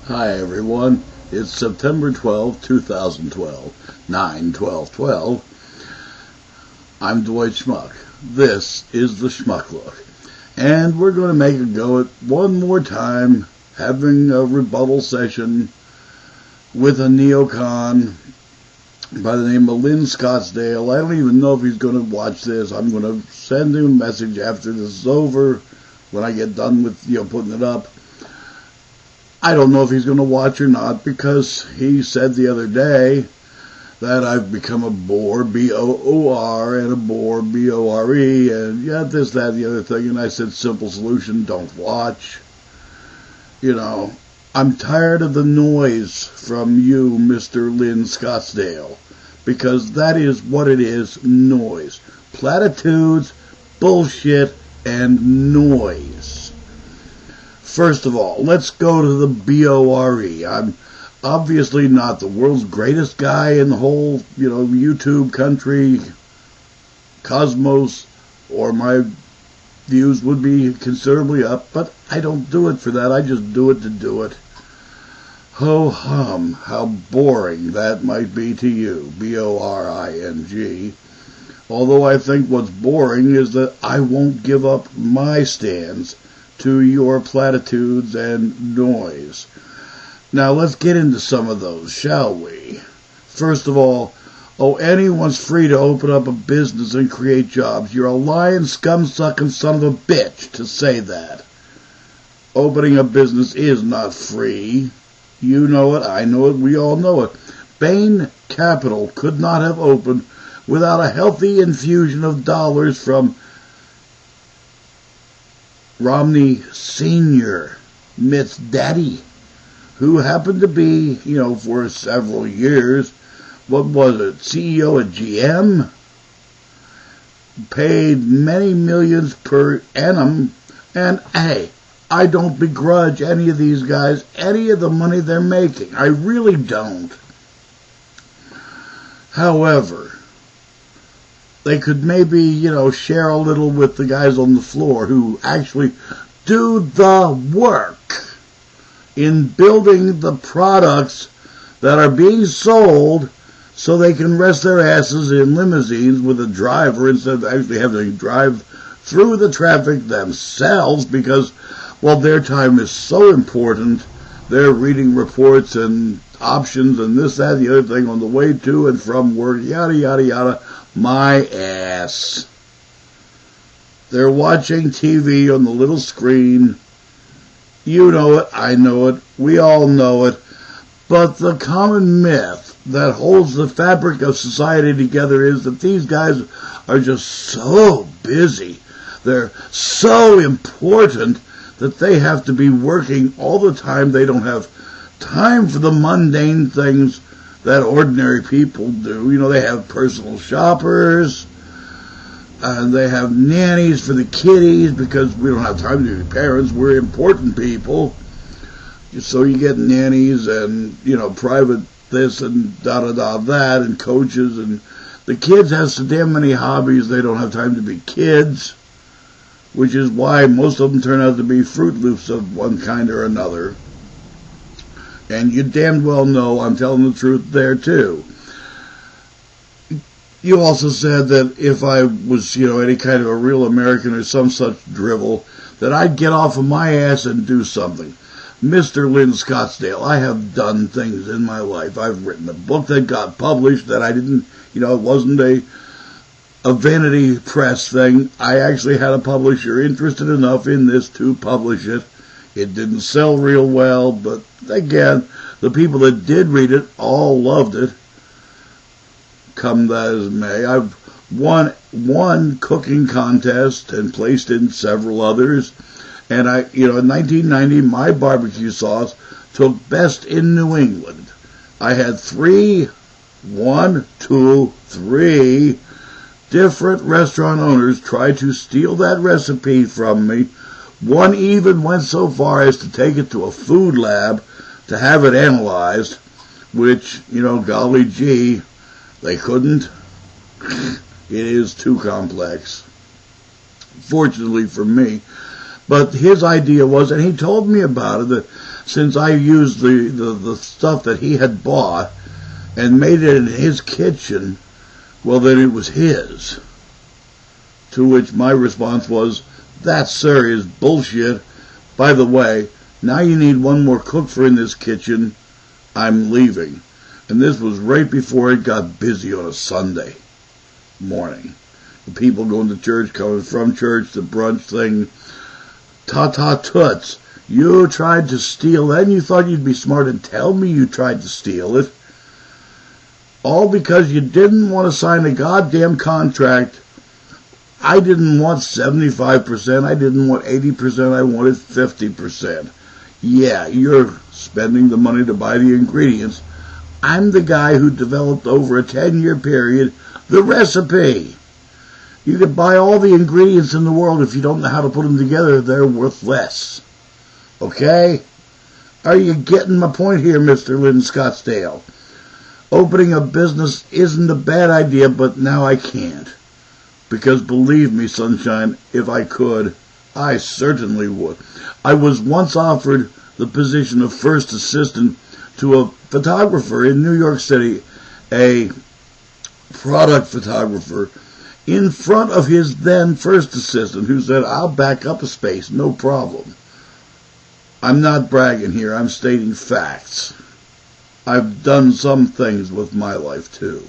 Hi everyone, it's September 12, 2012, 9/12/12. I'm Dwight Schmuck. This is the Schmuck Look. And we're going to make a go at one more time having a rebuttal session with a neocon by the name of Linscottsdale. I don't even know if he's going to watch this. I'm going to send him a message after this is over, when I get done with putting it up. I don't know if he's going to watch or not, because he said the other day that I've become a bore, B-O-O-R, and a bore, B-O-R-E, and this, that, the other thing. And I said, simple solution, don't watch. I'm tired of the noise from you, Mr. Linscottsdale, because that is what it is, noise. Platitudes, bullshit, and noise. First of all, let's go to the B-O-R-E. I'm obviously not the world's greatest guy in the whole, YouTube country, cosmos, or my views would be considerably up, but I don't do it for that. I just do it to do it. Ho-hum, how boring that might be to you, B-O-R-I-N-G. Although I think what's boring is that I won't give up my stands to your platitudes and noise. Now let's get into some of those, shall we? First of all, anyone's free to open up a business and create jobs. You're a lying, scum-sucking son of a bitch to say that. Opening a business is not free. You know it, I know it, we all know it. Bain Capital could not have opened without a healthy infusion of dollars from Romney Sr., Mitt's daddy, who happened to be, for several years, what was it, CEO at GM, paid many millions per annum, and hey, I don't begrudge any of these guys any of the money they're making. I really don't. However, they could maybe, share a little with the guys on the floor who actually do the work in building the products that are being sold so they can rest their asses in limousines with a driver instead of actually having to drive through the traffic themselves, because, their time is so important. They're reading reports and options and this, that, the other thing on the way to and from work, yada, yada, yada. My ass. They're watching TV on the little screen. You know it, I know it, we all know it. But the common myth that holds the fabric of society together is that these guys are just so busy. They're so important that they have to be working all the time. They don't have time for the mundane things that ordinary people do. They have personal shoppers, and they have nannies for the kiddies, because we don't have time to be parents. We're important people. So you get nannies and, private this and da-da-da that, and coaches, and the kids have so damn many hobbies they don't have time to be kids, which is why most of them turn out to be Fruit Loops of one kind or another. And you damned well know I'm telling the truth there, too. You also said that if I was, any kind of a real American or some such drivel, that I'd get off of my ass and do something. Mr. Linscottsdale, I have done things in my life. I've written a book that got published that I didn't, it wasn't a vanity press thing. I actually had a publisher interested enough in this to publish it. It didn't sell real well, but again, the people that did read it all loved it. Come that as may. I've won one cooking contest and placed in several others. And in 1990, my barbecue sauce took best in New England. I had three different restaurant owners try to steal that recipe from me. One even went so far as to take it to a food lab to have it analyzed, which, golly gee, they couldn't. It is too complex. Fortunately for me, But his idea was, and he told me about it, that since I used the stuff that he had bought and made it in his kitchen, well, then it was his. To which my response was, that, sir, is bullshit. By the way, now you need one more cook for in this kitchen. I'm leaving. And this was right before it got busy on a Sunday morning. The people going to church, coming from church, the brunch thing. Ta-ta-toots. You tried to steal that, and you thought you'd be smart and tell me you tried to steal it. All because you didn't want to sign a goddamn contract. I didn't want 75%, I didn't want 80%, I wanted 50%. Yeah, you're spending the money to buy the ingredients. I'm the guy who developed over a 10-year period the recipe. You could buy all the ingredients in the world. If you don't know how to put them together, they're worth less. Okay? Are you getting my point here, Mr. Linscottsdale? Opening a business isn't a bad idea, but now I can't. Because believe me, sunshine, if I could, I certainly would. I was once offered the position of first assistant to a photographer in New York City, a product photographer, in front of his then first assistant, who said, I'll back up a space, no problem. I'm not bragging here, I'm stating facts. I've done some things with my life too.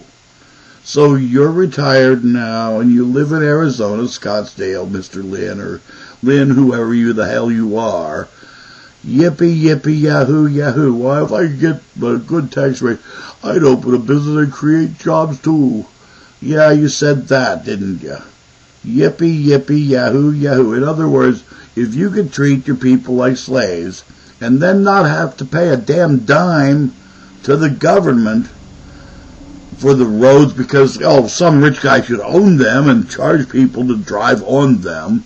So you're retired now, and you live in Arizona, Scottsdale, Mr. Lynn, or Lynn, whoever you the hell you are. Yippee, yippee, yahoo, yahoo. Why, if I could get a good tax rate, I'd open a business and create jobs too. Yeah, you said that, didn't you? Yippee, yippee, yahoo, yahoo. In other words, if you could treat your people like slaves, and then not have to pay a damn dime to the government for the roads because, some rich guy should own them and charge people to drive on them,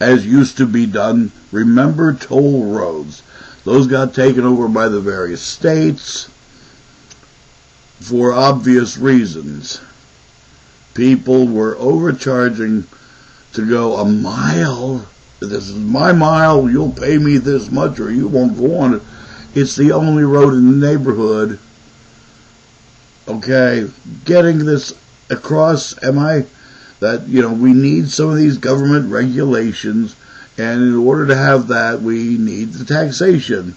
as used to be done. Remember toll roads? Those got taken over by the various states for obvious reasons. People were overcharging to go a mile. This is my mile, you'll pay me this much or you won't go on it. It's the only road in the neighborhood. Okay, getting this across, that, we need some of these government regulations, and in order to have that, we need the taxation.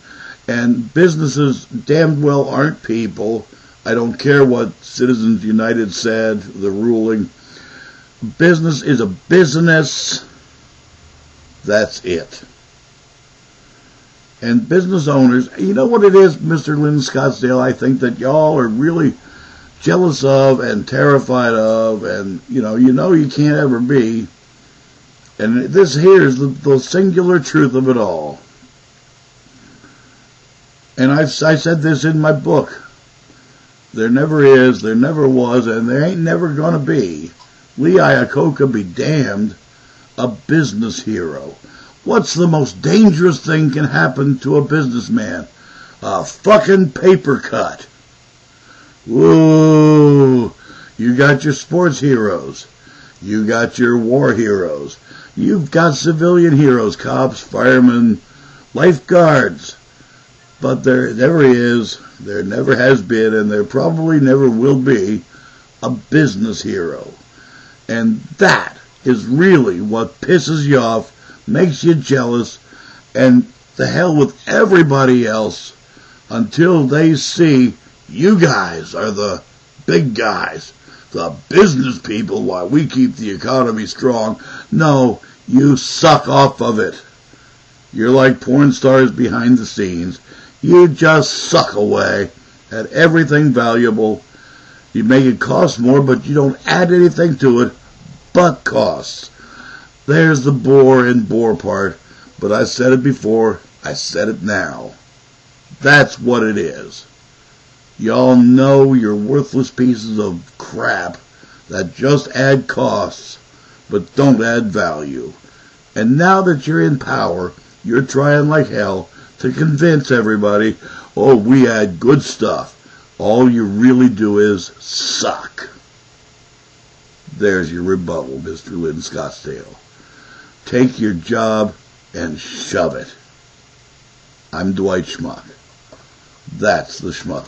And businesses damned well aren't people. I don't care what Citizens United said, the ruling. Business is a business. That's it. And business owners, you know what it is, Mr. Linscottsdale, I think that y'all are really jealous of and terrified of, and you can't ever be. And this here is the singular truth of it all. And I said this in my book. There never is, there never was, and there ain't never gonna be, Lee Iacocca be damned, a business hero. What's the most dangerous thing can happen to a businessman? A fucking paper cut. Whoa, you got your sports heroes. You got your war heroes. You've got civilian heroes, cops, firemen, lifeguards. But there never is, there never has been, and there probably never will be a business hero. And that is really what pisses you off, makes you jealous, and the hell with everybody else until they see you guys are the big guys, the business people, while we keep the economy strong. No, you suck off of it. You're like porn stars behind the scenes. You just suck away at everything valuable. You make it cost more, but you don't add anything to it but costs. There's the bore and bore part, but I said it before, I said it now. That's what it is. Y'all know you're worthless pieces of crap that just add costs, but don't add value. And now that you're in power, you're trying like hell to convince everybody, we add good stuff. All you really do is suck. There's your rebuttal, Mr. Linscottsdale. Take your job and shove it. I'm Dwight Schmuck. That's the Schmuck